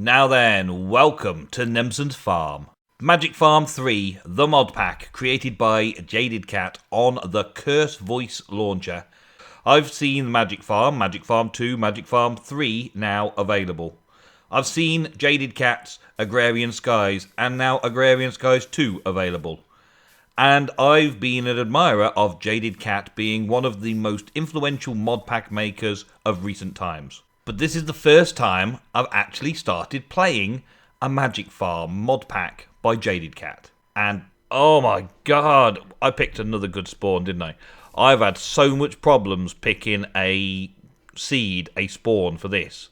Now then, welcome to Nemsuns Farm. Magic Farm 3, the mod pack, created by Jaded Cat on the Curse Voice launcher. I've seen Magic Farm 2, Magic Farm 3 now available. I've seen Jaded Cat's Agrarian Skies and now Agrarian Skies 2 available. And I've been an admirer of Jaded Cat being one of the most influential mod pack makers of recent times. But this is the first time I've actually started playing a Magic Farm mod pack by Jaded Cat. And oh my god, I picked another good spawn, didn't I? I've had so much problems picking a seed, a spawn for this.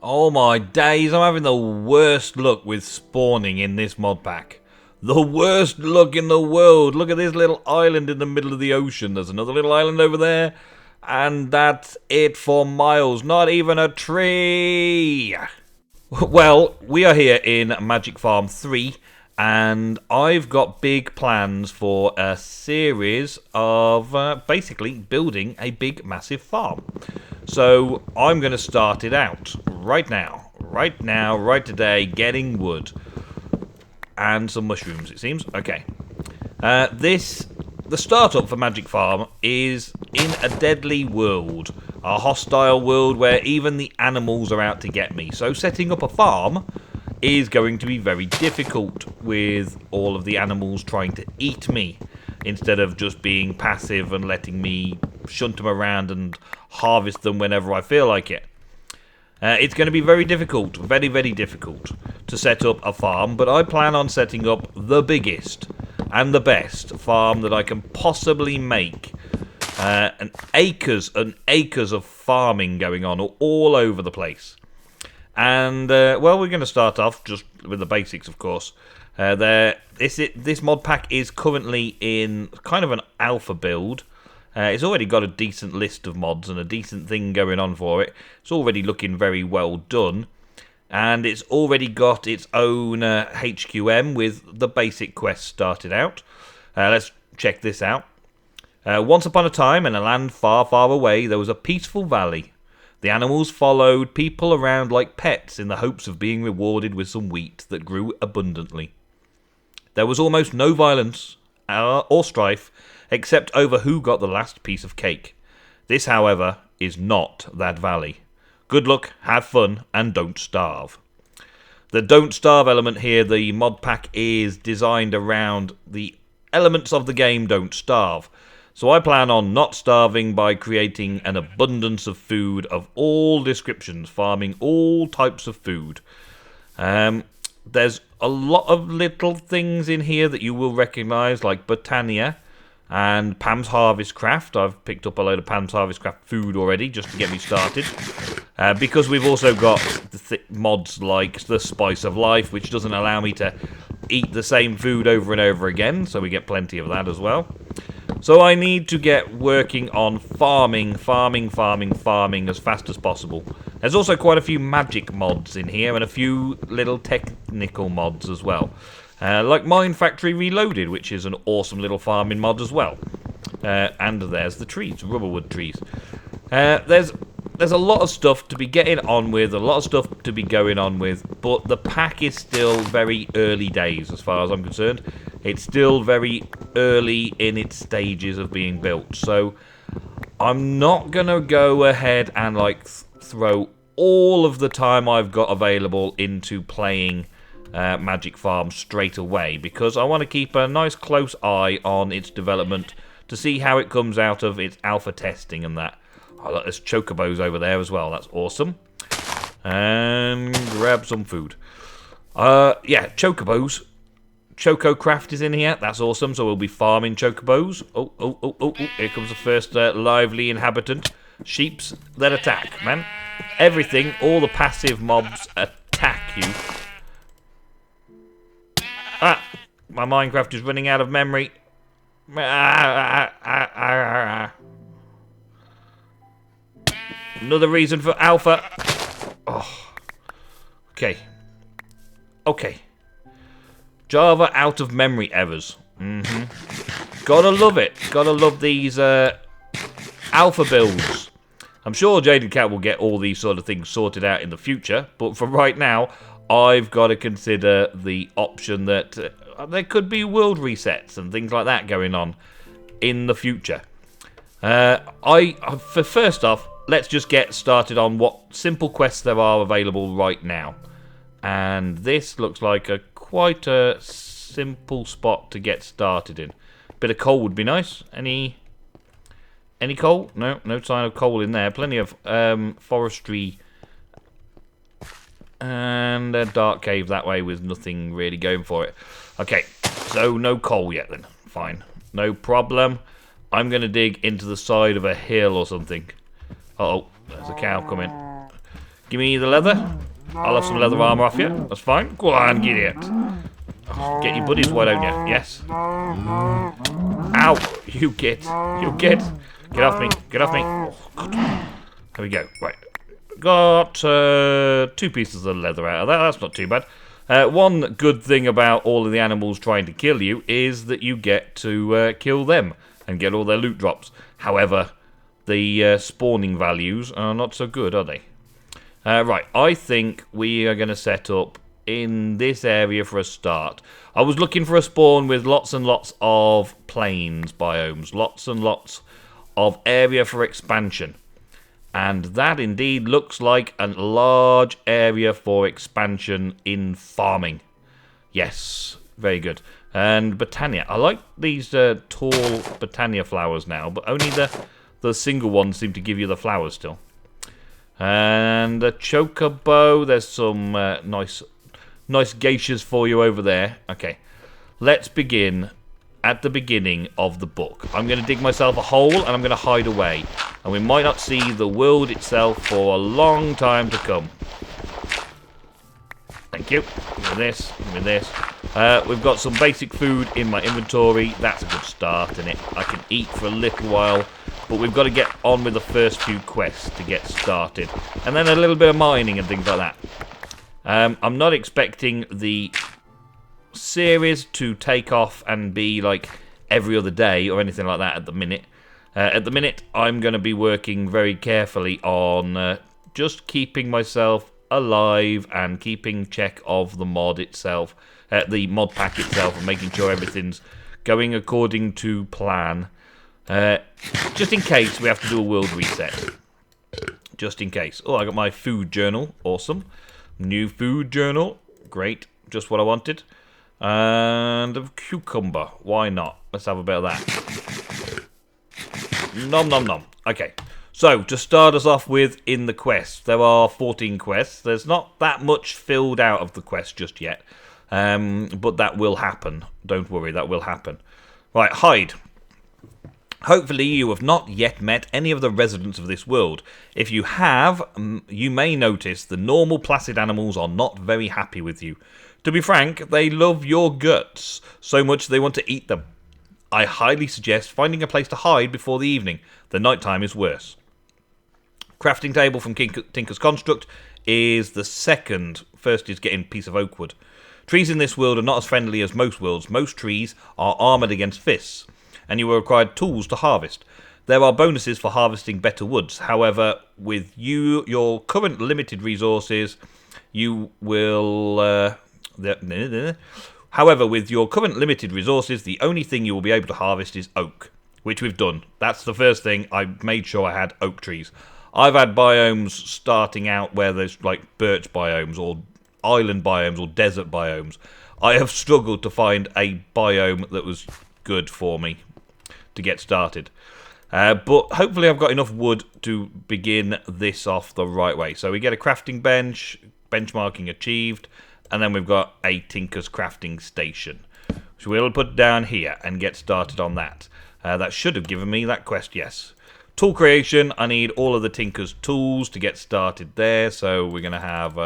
Oh my days, I'm having the worst luck with spawning in this mod pack. The worst luck in the world. Look at this little island in the middle of the ocean. There's another little island over there. And that's it for miles. Not even a tree. Well, we are here in Magic Farm 3. And I've got big plans for a series of basically building a big, massive farm. So I'm going to start it out right now, right today, getting wood. And some mushrooms, it seems. Okay. The startup for Magic Farm is in a deadly world. A hostile world where even the animals are out to get me. So setting up a farm is going to be very difficult with all of the animals trying to eat me. Instead of just being passive and letting me shunt them around and harvest them whenever I feel like it. It's going to be very difficult, very, very difficult to set up a farm, but I plan on setting up the biggest and the best farm that I can possibly make. And acres of farming going on all over the place. And, well, we're going to start off just with the basics, of course. This mod pack is currently in kind of an alpha build. It's already got a decent list of mods and a decent thing going on for it. It's already looking very well done. And it's already got its own HQM with the basic quest started out. Let's check this out. Once upon a time, in a land far, far away, there was a peaceful valley. The animals followed people around like pets in the hopes of being rewarded with some wheat that grew abundantly. There was almost no violence or strife, except over who got the last piece of cake. This, however, is not that valley. Good luck, have fun, and don't starve. The don't starve element here, the mod pack is designed around the elements of the game don't starve. So I plan on not starving by creating an abundance of food of all descriptions, farming all types of food. There's a lot of little things in here that you will recognise, like Botania and Pam's Harvest Craft. I've picked up a load of Pam's Harvest Craft food already, just to get me started. Because we've also got mods like the Spice of Life, which doesn't allow me to eat the same food over and over again, so we get plenty of that as well. So I need to get working on farming as fast as possible. There's also quite a few magic mods in here, and a few little technical mods as well. Like Mine Factory Reloaded, which is an awesome little farming mod as well. And there's the trees, rubberwood trees. There's a lot of stuff to be getting on with, a lot of stuff to be going on with, but the pack is still very early days as far as I'm concerned. It's still very early in its stages of being built, so I'm not going to go ahead and throw all of the time I've got available into playing Magic Farm straight away, because I want to keep a nice close eye on its development to see how it comes out of its alpha testing and that. Oh, look, there's chocobos over there as well. That's awesome. And grab some food. Yeah, chocobos. Choco Craft is in here. That's awesome. So we'll be farming chocobos. Oh. Here comes the first lively inhabitant. Sheeps that attack, man. Everything, all the passive mobs attack you. Ah, my Minecraft is running out of memory. Another reason for alpha. Oh. Okay. Java out of memory errors. Gotta love it. Gotta love these alpha builds. I'm sure Jaded Cat will get all these sort of things sorted out in the future, but for right now, I've got to consider the option that there could be world resets and things like that going on in the future. For first off, let's just get started on what simple quests there are available right now. And this looks like quite a simple spot to get started in. Bit of coal would be nice. Any coal? No sign of coal in there. Plenty of forestry and a dark cave that way with nothing really going for it. Okay, so no coal yet then. Fine, no problem. I'm going to dig into the side of a hill or something. Uh-oh, there's a cow coming. Give me the leather. I'll have some leather armor off you. That's fine. Go on, get it. Get your buddies, why don't you? Yes. Ow! You get. Get off me. Get off me. Oh, God. There we go. Right. Got 2 pieces of leather out of that. That's not too bad. One good thing about all of the animals trying to kill you is that you get to kill them and get all their loot drops. However, the spawning values are not so good, are they? Right, I think we are going to set up in this area for a start. I was looking for a spawn with lots and lots of plains biomes, lots and lots of area for expansion. And that indeed looks like a large area for expansion in farming. Yes, very good. And Botania. I like these tall Botania flowers now, but only the single ones seem to give you the flowers still. And a chocobo. There's some nice geishas for you over there. Okay, let's begin at the beginning of the book. I'm going to dig myself a hole and I'm going to hide away. And we might not see the world itself for a long time to come. Thank you. Give me this. Give me this. We've got some basic food in my inventory. That's a good start, isn't it? I can eat for a little while, but we've got to get on with the first few quests to get started. And then a little bit of mining and things like that. I'm not expecting the series to take off and be like every other day or anything like that at the minute. At the minute, I'm going to be working very carefully on just keeping myself alive and keeping check of the mod itself, the mod pack itself, and making sure everything's going according to plan. Just in case we have to do a world reset. Just in case. Oh, I got my food journal. Awesome. New food journal. Great. Just what I wanted. And a cucumber. Why not? Let's have a bit of that. Nom nom nom. Okay. So, to start us off with in the quest, there are 14 quests. There's not that much filled out of the quest just yet. But that will happen. Don't worry, that will happen. Right, hide. Hopefully you have not yet met any of the residents of this world. If you have, you may notice the normal placid animals are not very happy with you. To be frank, they love your guts so much they want to eat them. I highly suggest finding a place to hide before the evening. The nighttime is worse. Crafting table from Tinker's Construct is the second. First is getting a piece of oak wood. Trees in this world are not as friendly as most worlds. Most trees are armoured against fists, and you will require tools to harvest. There are bonuses for harvesting better woods. However, with your current limited resources, you will... However, with your current limited resources, the only thing you will be able to harvest is oak, which we've done. That's the first thing. I made sure I had oak trees. I've had biomes starting out where there's like birch biomes or island biomes or desert biomes. I have struggled to find a biome that was good for me to get started. But hopefully I've got enough wood to begin this off the right way. So we get a crafting bench, benchmarking achieved, and then we've got a Tinker's Crafting Station. So we'll put down here and get started on that. That should have given me that quest, yes. Tool creation, I need all of the Tinker's tools to get started there. So we're going to have,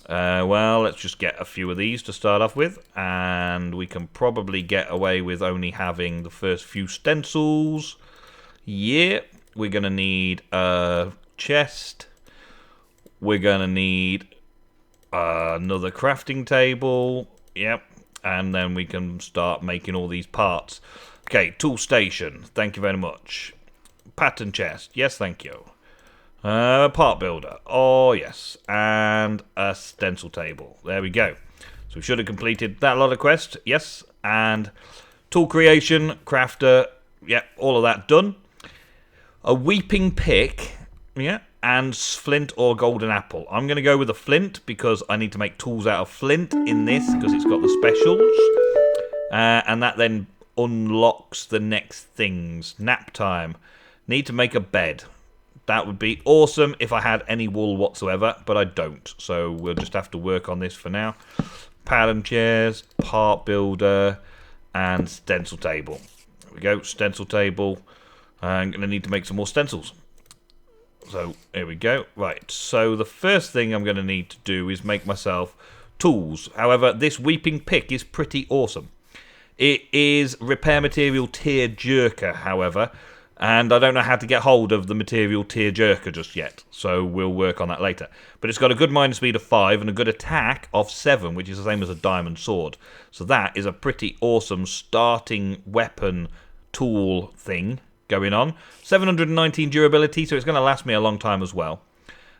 well, let's just get a few of these to start off with. And we can probably get away with only having the first few stencils. Yeah, we're going to need a chest. We're going to need another crafting table. Yep. And then we can start making all these parts. Okay, tool station. Thank you very much. Pattern chest. Yes, thank you. Part builder. Oh, yes. And a stencil table. There we go. So we should have completed that lot of quest. Yes. And tool creation, crafter. Yeah, all of that done. A weeping pick. Yeah. And flint or golden apple. I'm going to go with a flint because I need to make tools out of flint in this because it's got the specials. And that then unlocks the next things. Nap time. Need to make a bed. That would be awesome if I had any wool whatsoever, but I don't. So we'll just have to work on this for now. Pattern chairs, part builder, and stencil table. There we go, stencil table. I'm going to need to make some more stencils. So here we go. Right, so the first thing I'm going to need to do is make myself tools. However, this weeping pick is pretty awesome. It is repair material tier jerker, however. And I don't know how to get hold of the material tier jerker just yet, so we'll work on that later. But it's got a good minor speed of 5 and a good attack of 7, which is the same as a diamond sword. So that is a pretty awesome starting weapon tool thing going on. 719 durability, so it's going to last me a long time as well.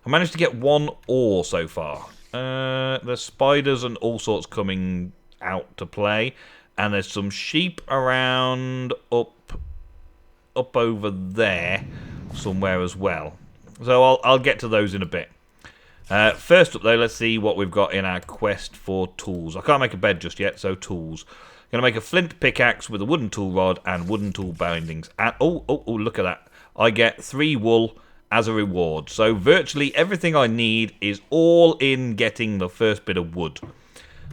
I managed to get 1 ore so far. There's spiders and all sorts coming out to play. And there's some sheep around up over there somewhere as well. So I'll get to those in a bit. First up though, let's see what we've got in our quest for tools. I can't make a bed just yet, so tools. Going to make a flint pickaxe with a wooden tool rod and wooden tool bindings. And oh, look at that. I get 3 wool as a reward. So virtually everything I need is all in getting the first bit of wood.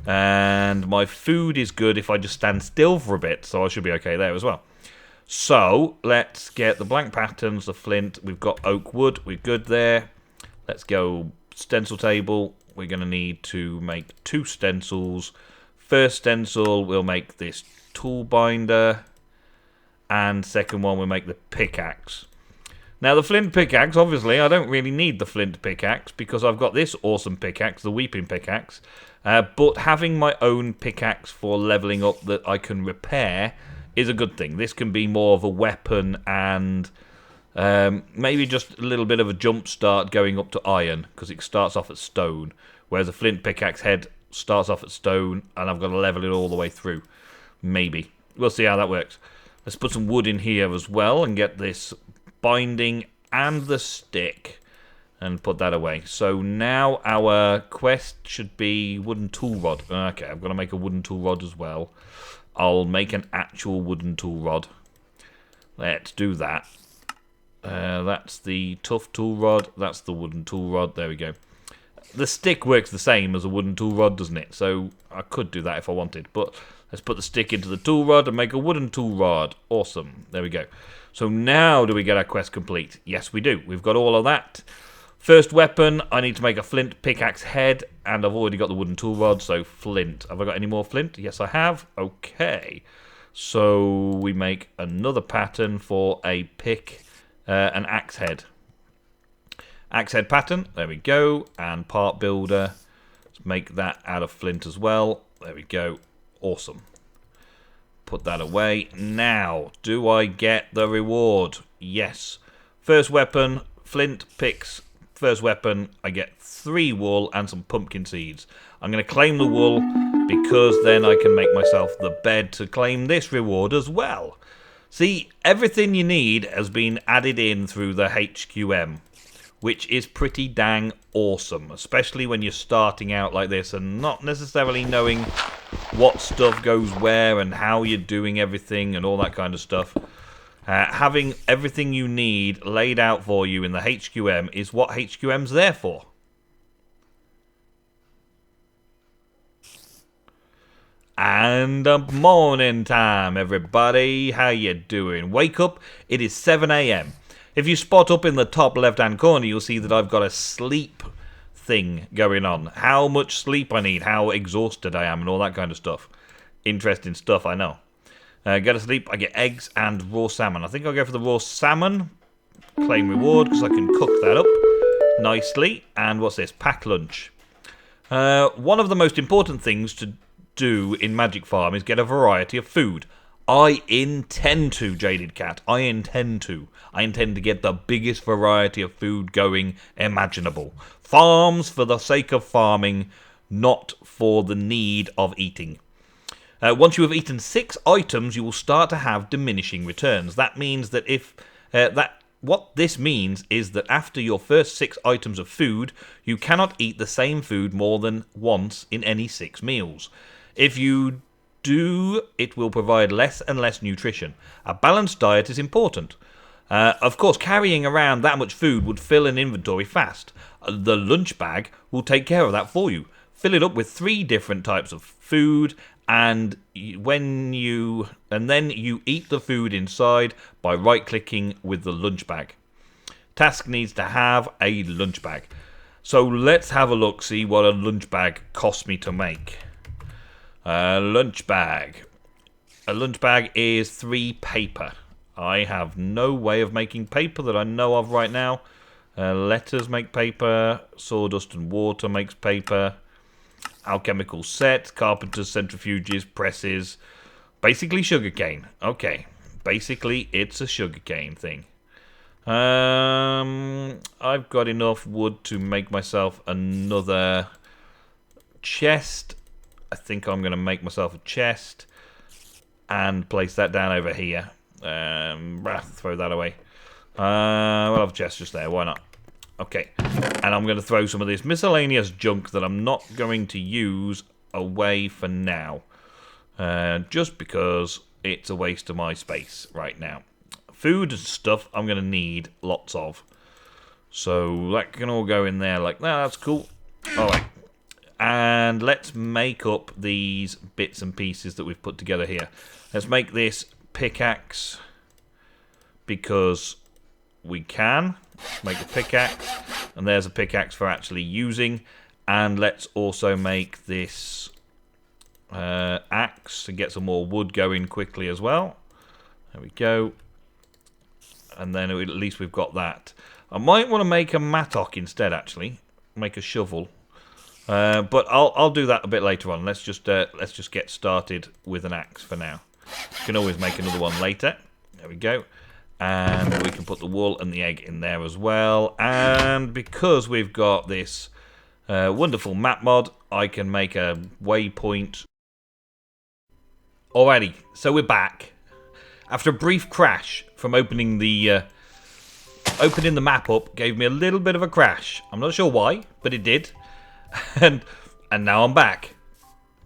And my food is good if I just stand still for a bit, so I should be okay there as well. So, let's get the blank patterns, the flint. We've got oak wood. We're good there. Let's go stencil table. We're going to need to make 2 stencils. First stencil, we'll make this tool binder. And second one, we'll make the pickaxe. Now, the flint pickaxe, obviously, I don't really need the flint pickaxe because I've got this awesome pickaxe, the weeping pickaxe. But having my own pickaxe for leveling up that I can repair is a good thing. This can be more of a weapon and maybe just a little bit of a jump start going up to iron because it starts off at stone, whereas a flint pickaxe head starts off at stone and I've got to level it all the way through. Maybe. We'll see how that works. Let's put some wood in here as well and get this binding and the stick and put that away. So now our quest should be wooden tool rod. Okay, I've got to make a wooden tool rod as well. I'll make an actual wooden tool rod. Let's do that. That's the tough tool rod. That's the wooden tool rod. There we go. The stick works the same as a wooden tool rod, doesn't it? So I could do that if I wanted. But let's put the stick into the tool rod and make a wooden tool rod. Awesome. There we go. So now do we get our quest complete? Yes, we do. We've got all of that. First weapon, I need to make a flint pickaxe head, and I've already got the wooden tool rod, so flint. Have I got any more flint? Yes, I have. Okay. So we make another pattern for a pick, an axe head. Axe head pattern, there we go, and part builder. Let's make that out of flint as well. There we go. Awesome. Put that away. Now, do I get the reward? Yes. First weapon, flint picks. First weapon, I get 3 wool and some pumpkin seeds. I'm going to claim the wool because then I can make myself the bed to claim this reward as well. See, everything you need has been added in through the HQM, which is pretty dang awesome, especially when you're starting out like this and not necessarily knowing what stuff goes where and how you're doing everything and all that kind of stuff. Having everything you need laid out for you in the HQM is what HQM's there for. And morning time, everybody. How you doing? Wake up. It is 7 a.m. If you spot up in the top left-hand corner, you'll see that I've got a sleep thing going on. How much sleep I need, how exhausted I am, and all that kind of stuff. Interesting stuff, I know. Go to sleep, I get eggs and raw salmon. I think I'll go for the raw salmon. Claim reward, because I can cook that up nicely. And what's this? Pack lunch. One of the most important things to do in Magic Farm is get a variety of food. I intend to, Jaded Cat. I intend to. I intend to get the biggest variety of food going imaginable. Farms for the sake of farming, not for the need of eating. Once you have eaten 6 items, you will start to have diminishing returns. That means that what this means is that after your first 6 items of food, you cannot eat the same food more than once in any 6 meals. If you do, it will provide less and less nutrition. A balanced diet is important. Of course, carrying around that much food would fill an inventory fast. The lunch bag will take care of that for you. Fill it up with 3 different types of food, and then you eat the food inside by right-clicking with the lunch bag. Task needs to have a lunch bag. So let's have a look, see what a lunch bag costs me to make. A lunch bag. A lunch bag is 3 paper. I have no way of making paper that I know of right now. Letters make paper. Sawdust and water makes paper. Alchemical set. Carpenters, centrifuges, presses. Basically sugarcane. Okay. Basically, it's a sugarcane thing. I've got enough wood to make myself another chest. I think I'm going to make myself a chest and place that down over here. Throw that away. We'll have a chest just there. Why not? Okay. And I'm going to throw some of this miscellaneous junk that I'm not going to use away for now. Just because it's a waste of my space right now. Food and stuff I'm going to need lots of. So that can all go in there like that. That's cool. Alright. And let's make up these bits and pieces that we've put together here. Let's make this pickaxe because we can. Make a pickaxe. And there's a pickaxe for actually using. And let's also make this axe to get some more wood going quickly as well. There we go. And then at least we've got that. I might want to make a mattock instead, actually. Make a shovel. But I'll do that a bit later on. Let's just get started with an axe for now. You can always make another one later. There we go. And we can put the wool and the egg in there as well. And because we've got this wonderful map mod, I can make a waypoint. Alrighty, so we're back. After a brief crash from opening the map up, gave me a little bit of a crash. I'm not sure why, but it did. And now I'm back.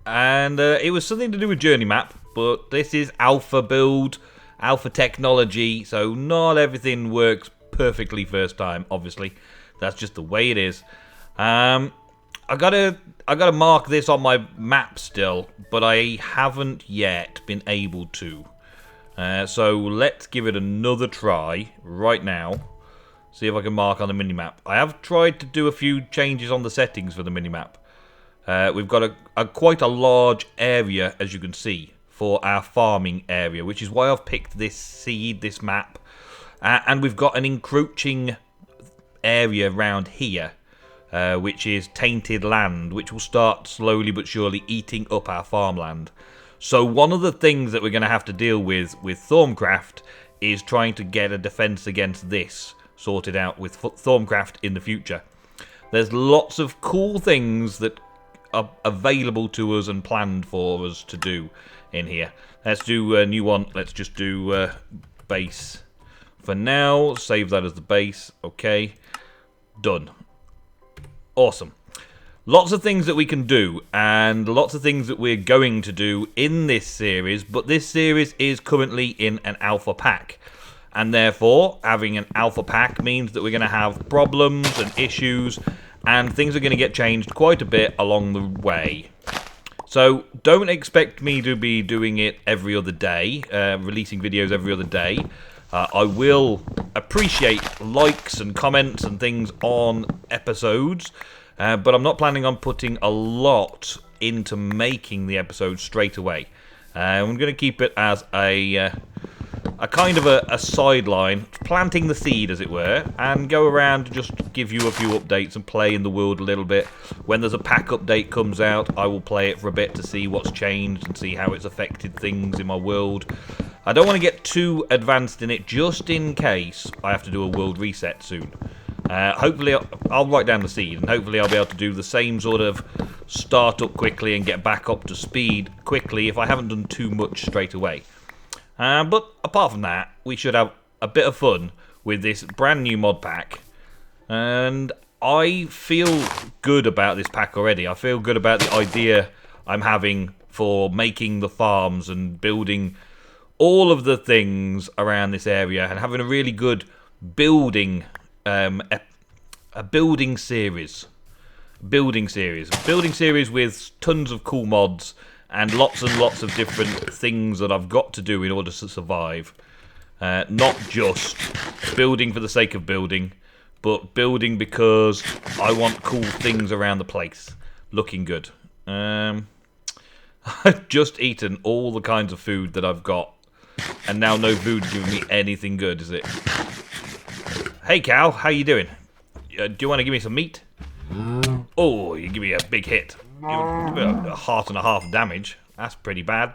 And it was something to do with journey map, but this is alpha build, alpha technology, so not everything works perfectly first time, obviously. That's just the way it is. I gotta mark this on my map still, but I haven't yet been able to. So let's give it another try right now. See if I can mark on the minimap. I have tried to do a few changes on the settings for the minimap. We've got quite a large area, as you can see, for our farming area, which is why I've picked this map. And we've got an encroaching area around here, which is tainted land, which will start slowly but surely eating up our farmland. So one of the things that we're going to have to deal with Thorncraft is trying to get a defense against this sorted out with Thorncraft in the future. There's lots of cool things that are available to us and planned for us to do in here. Let's do a new one. Let's just do base for now. Save that as the base. Okay. Done. Awesome. Lots of things that we can do, and lots of things that we're going to do in this series, but this series is currently in an alpha pack. And therefore, having an alpha pack means that we're going to have problems and issues, and things are going to get changed quite a bit along the way. So, don't expect me to be doing it every other day, releasing videos every other day. I will appreciate likes and comments and things on episodes, but I'm not planning on putting a lot into making the episodes straight away. I'm going to keep it as a a kind of a sideline, planting the seed, as it were, and go around to just give you a few updates and play in the world a little bit. When there's a pack update comes out, I will play it for a bit to see what's changed and see how it's affected things in my world. I don't want to get too advanced in it, just in case I have to do a world reset soon. Hopefully, I'll write down the seed, and hopefully I'll be able to do the same sort of start up quickly and get back up to speed quickly if I haven't done too much straight away. But apart from that, we should have a bit of fun with this brand new mod pack. And I feel good about this pack already. I feel good about the idea I'm having for making the farms and building all of the things around this area and having a really good building a building series with tons of cool mods and lots of different things that I've got to do in order to survive. Not just building for the sake of building, but building because I want cool things around the place looking good. I've just eaten all the kinds of food that I've got, and now no food's giving me anything good, is it? Hey cow, how you doing? Do you want to give me some meat? Oh, you give me a big hit. A heart and a half damage. That's pretty bad.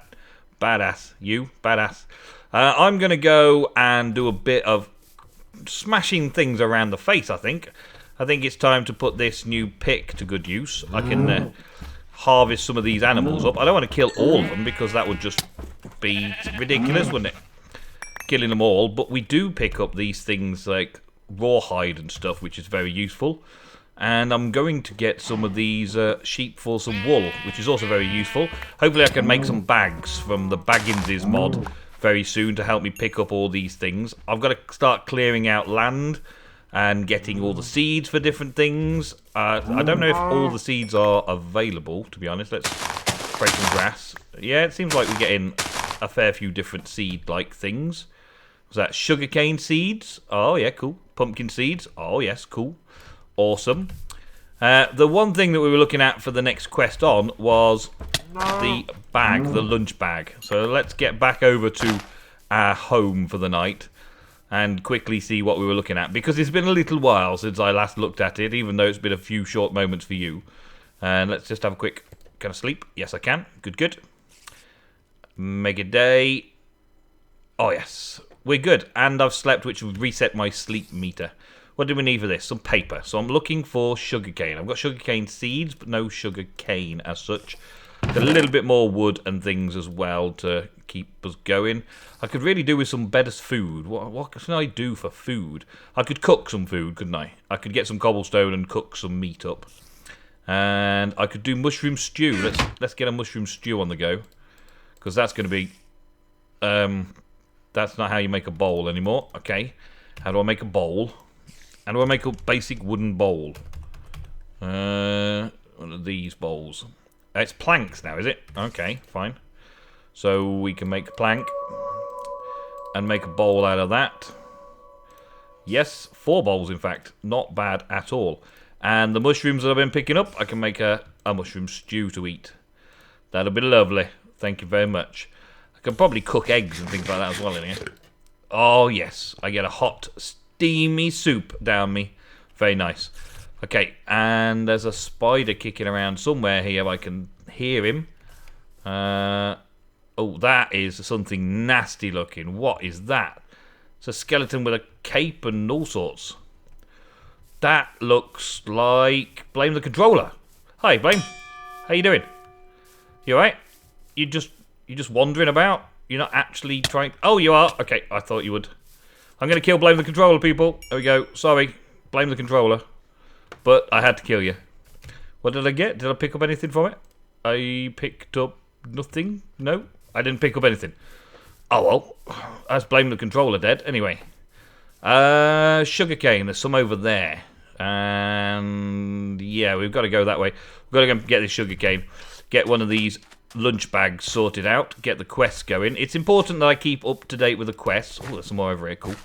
Badass. You, badass. I'm going to go and do a bit of smashing things around the face, I think. I think it's time to put this new pick to good use. I can harvest some of these animals up. I don't want to kill all of them because that would just be ridiculous, wouldn't it? Killing them all. But we do pick up these things like rawhide and stuff, which is very useful. And I'm going to get some of these sheep for some wool, which is also very useful. Hopefully I can make some bags from the Bagginses mod very soon to help me pick up all these things. I've got to start clearing out land and getting all the seeds for different things. I don't know if all the seeds are available, to be honest. Let's break some grass. Yeah, it seems like we're getting a fair few different seed-like things. Was that sugarcane seeds? Oh, yeah, cool. Pumpkin seeds? Oh, yes, cool. Awesome. The one thing that we were looking at for the next quest on was the bag, the lunch bag. So let's get back over to our home for the night and quickly see what we were looking at. Because it's been a little while since I last looked at it, even though it's been a few short moments for you. And let's just have a quick... Can I sleep? Yes, I can. Good, good. Mega day. Oh, yes. We're good. And I've slept, which will reset my sleep meter. What do we need for this? Some paper. So I'm looking for sugarcane. I've got sugarcane seeds, but no sugarcane as such. A little bit more wood and things as well to keep us going. I could really do with some better food. What can I do for food? I could cook some food, couldn't I? I could get some cobblestone and cook some meat up. And I could do mushroom stew. Let's get a mushroom stew on the go. Because that's going to be... that's not how you make a bowl anymore. Okay. How do I make a bowl? How do I make a basic wooden bowl? One of these bowls. It's planks now, is it? Okay, fine. So we can make a plank and make a bowl out of that. Yes, 4 bowls in fact. Not bad at all. And the mushrooms that I've been picking up, I can make a mushroom stew to eat. That'll be lovely. Thank you very much. I can probably cook eggs and things like that as well in here. Oh yes, I get a hot steamy soup down me. Very nice. Okay, and there's a spider kicking around somewhere here. I can hear him. Oh, that is something nasty looking. What is that? It's a skeleton with a cape and all sorts. That looks like Blame the Controller. Hi, Blame. How you doing? You alright? You just wandering about? You're not actually trying... Oh, you are? Okay, I thought you would. I'm going to kill Blame the Controller, people. There we go. Sorry. Blame the Controller. But I had to kill you. What did I get? Did I pick up anything from it? I picked up nothing? No? I didn't pick up anything. Oh, well. That's Blame the Controller dead. Anyway. Sugarcane. There's some over there. And yeah, we've got to go that way. We've got to go get this sugarcane. Get one of these lunch bags sorted out. Get the quests going. It's important that I keep up to date with the quests. Oh, there's some more over here. Cool.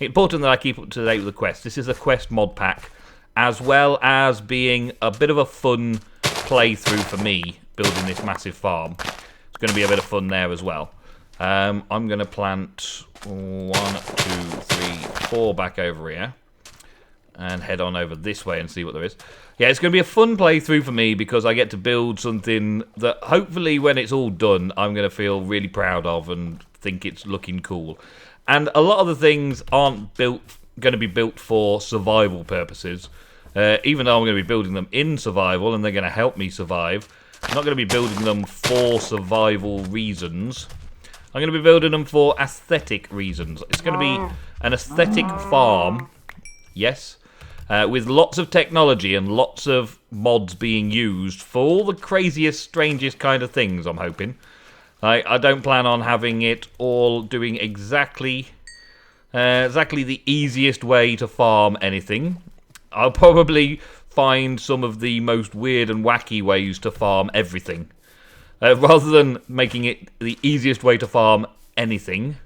Important that I keep up to date with the quests. This is a quest mod pack, as well as being a bit of a fun playthrough for me, building this massive farm. It's going to be a bit of fun there as well. I'm going to plant 1, 2, 3, 4 back over here. And head on over this way and see what there is. Yeah, it's going to be a fun playthrough for me because I get to build something that hopefully when it's all done, I'm going to feel really proud of and think it's looking cool. And a lot of the things aren't going to be built for survival purposes. Even though I'm going to be building them in survival and they're going to help me survive, I'm not going to be building them for survival reasons. I'm going to be building them for aesthetic reasons. It's going to be an aesthetic farm, yes, with lots of technology and lots of mods being used for all the craziest, strangest kind of things, I'm hoping. I don't plan on having it all doing exactly the easiest way to farm anything. I'll probably find some of the most weird and wacky ways to farm everything. Rather than making it the easiest way to farm anything,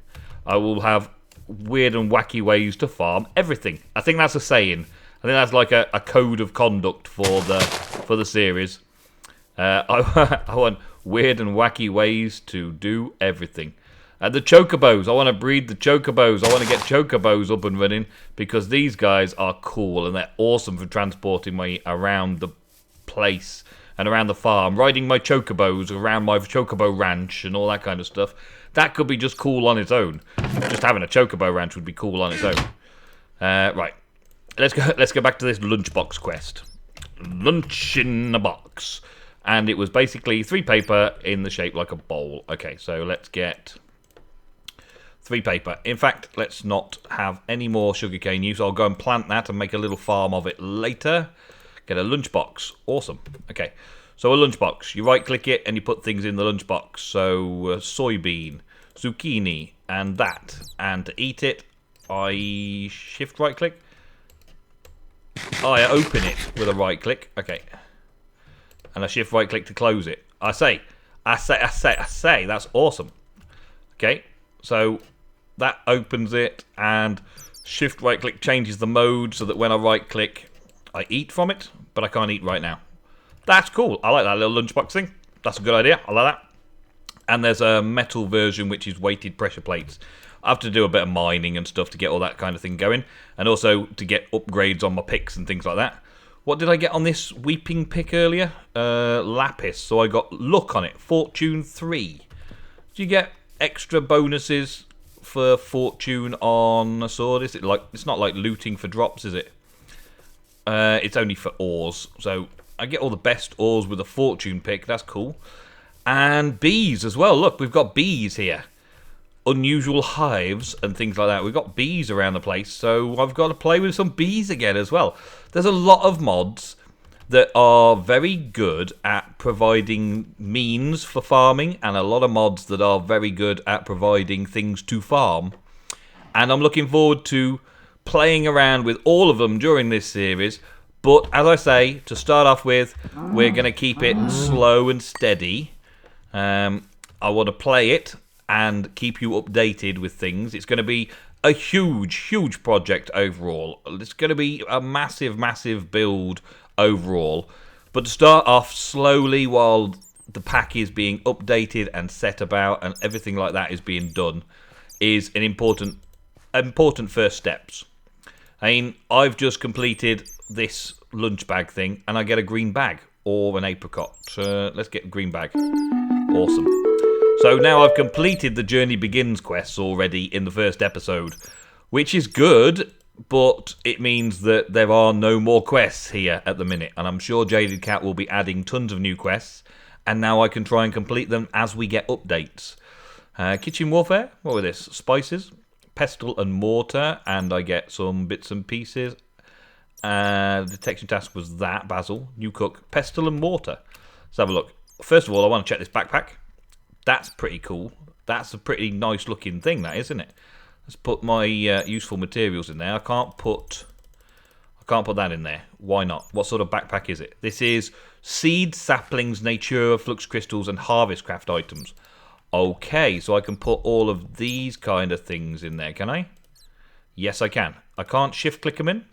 I will have weird and wacky ways to farm everything. I think that's a saying. I think that's like a code of conduct for the series. I want weird and wacky ways to do everything. The chocobos, I want to breed the chocobos. I want to get chocobos up and running because these guys are cool and they're awesome for transporting me around the place and around the farm. Riding my chocobos around my chocobo ranch and all that kind of stuff. That could be just cool on its own. Just having a chocobo ranch would be cool on its own. Right, let's go back to this lunchbox quest. Lunch in a box. And it was basically 3 paper in the shape like a bowl. Okay, so let's get 3 paper. In fact, let's not have any more sugarcane use. I'll go and plant that and make a little farm of it later. Get a lunchbox. Awesome. Okay, so a lunchbox. You right-click it and you put things in the lunchbox. So soybean, zucchini, and that. And to eat it, I shift right-click. I open it with a right-click. Okay. And I shift right-click to close it. I say. That's awesome. Okay, so that opens it, and shift right-click changes the mode so that when I right-click, I eat from it, but I can't eat right now. That's cool. I like that little lunchbox thing. That's a good idea. I like that. And there's a metal version which is weighted pressure plates. I have to do a bit of mining and stuff to get all that kind of thing going, and also to get upgrades on my picks and things like that. What did I get on this weeping pick earlier? Lapis. So I got luck on it. Fortune 3. Do you get extra bonuses for fortune on a sword? Is it like, it's not like looting for drops, is it? It's only for ores. So I get all the best ores with a fortune pick. That's cool. And bees as well. Look, we've got bees here. Unusual hives and things like that. We've got bees around the place, so I've got to play with some bees again as well. There's a lot of mods that are very good at providing means for farming, and a lot of mods that are very good at providing things to farm. And I'm looking forward to playing around with all of them during this series. But as I say, to start off with, we're going to keep it slow and steady. I want to play it and keep you updated with things. It's going to be a huge project overall. It's going to be a massive build overall. But to start off slowly while the pack is being updated and set about and everything like that is being done is an important first steps. I mean, I've just completed this lunch bag thing and I get a green bag or an apricot. Let's get a green bag. Awesome. So now I've completed the Journey Begins quests already in the first episode, which is good, but it means that there are no more quests here at the minute, and I'm sure Jaded Cat will be adding tons of new quests, and now I can try and complete them as we get updates. Kitchen Warfare, what were this? Spices, Pestle and Mortar, and I get some bits and pieces. Detection task was that, Basil. New Cook, Pestle and Mortar. Let's have a look. First of all, I want to check this backpack. That's pretty cool. That's a pretty nice looking thing, that isn't it? Let's put my useful materials in there. I can't put that in there. Why not? What sort of backpack is it? This is seed, saplings, nature, flux crystals, and harvest craft items. Okay, so I can put all of these kind of things in there, can I? Yes, I can. I can't shift click them in.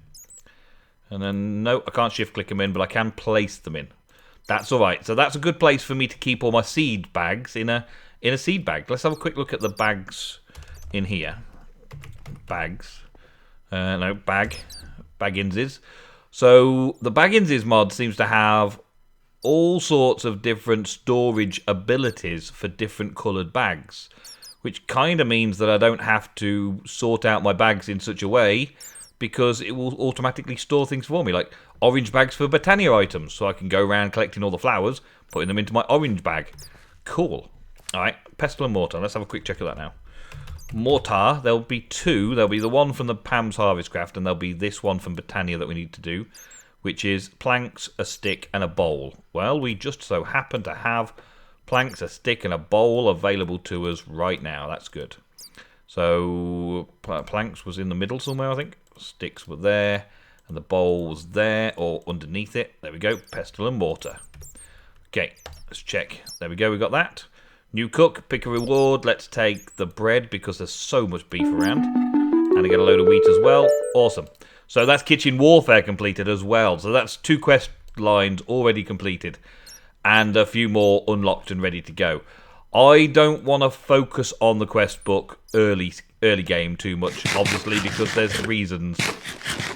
And then, no, I can't shift click them in, but I can place them in. That's all right. So that's a good place for me to keep all my seed bags in a in a seed bag. Let's have a quick look at the bags in here. Bags. No, Bagginses. So the Bagginses mod seems to have all sorts of different storage abilities for different coloured bags, which kind of means that I don't have to sort out my bags in such a way, because it will automatically store things for me, like orange bags for Botania items, so I can go around collecting all the flowers, putting them into my orange bag. Cool. Alright, pestle and mortar. Let's have a quick check of that now. Mortar, there'll be two. There'll be the one from the Pam's Harvest Craft, and there'll be this one from Botania that we need to do, which is planks, a stick, and a bowl. Well, we just so happen to have planks, a stick, and a bowl available to us right now. That's good. So, planks was in the middle somewhere, I think. Sticks were there, and the bowl was there, or underneath it. There we go, pestle and mortar. Okay, let's check. There we go, we got that. New cook, pick a reward. Let's take the bread, because there's so much beef around. And I get a load of wheat as well. Awesome. So that's kitchen warfare completed as well. So that's 2 quest lines already completed, and a few more unlocked and ready to go. I don't want to focus on the quest book early game too much, obviously, because there's reasons.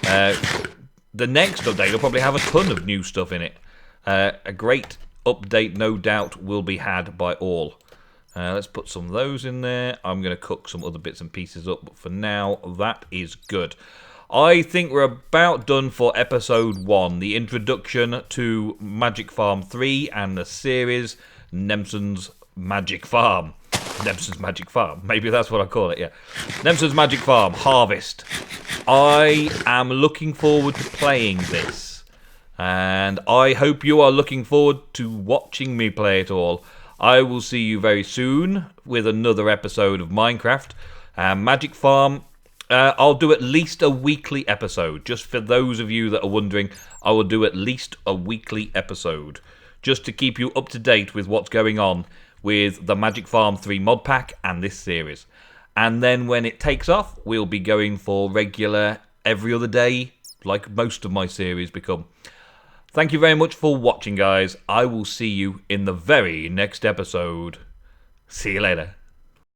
The next update will probably have a ton of new stuff in it. A great update, no doubt, will be had by all. Let's put some of those in there. I'm going to cook some other bits and pieces up, but for now, that is good. I think we're about done for episode 1, the introduction to Magic Farm 3 and the series Nemsuns Magic Farm. Nemsun's Magic Farm. Maybe that's what I call it, yeah. Nemsun's Magic Farm, Harvest. I am looking forward to playing this, and I hope you are looking forward to watching me play it all. I will see you very soon with another episode of Minecraft. Magic Farm, I'll do at least a weekly episode. Just for those of you that are wondering, I will do at least a weekly episode, just to keep you up to date with what's going on with the Magic Farm 3 mod pack and this series. And then when it takes off, we'll be going for regular every other day, like most of my series become. Thank you very much for watching, guys. I will see you in the very next episode. See you later.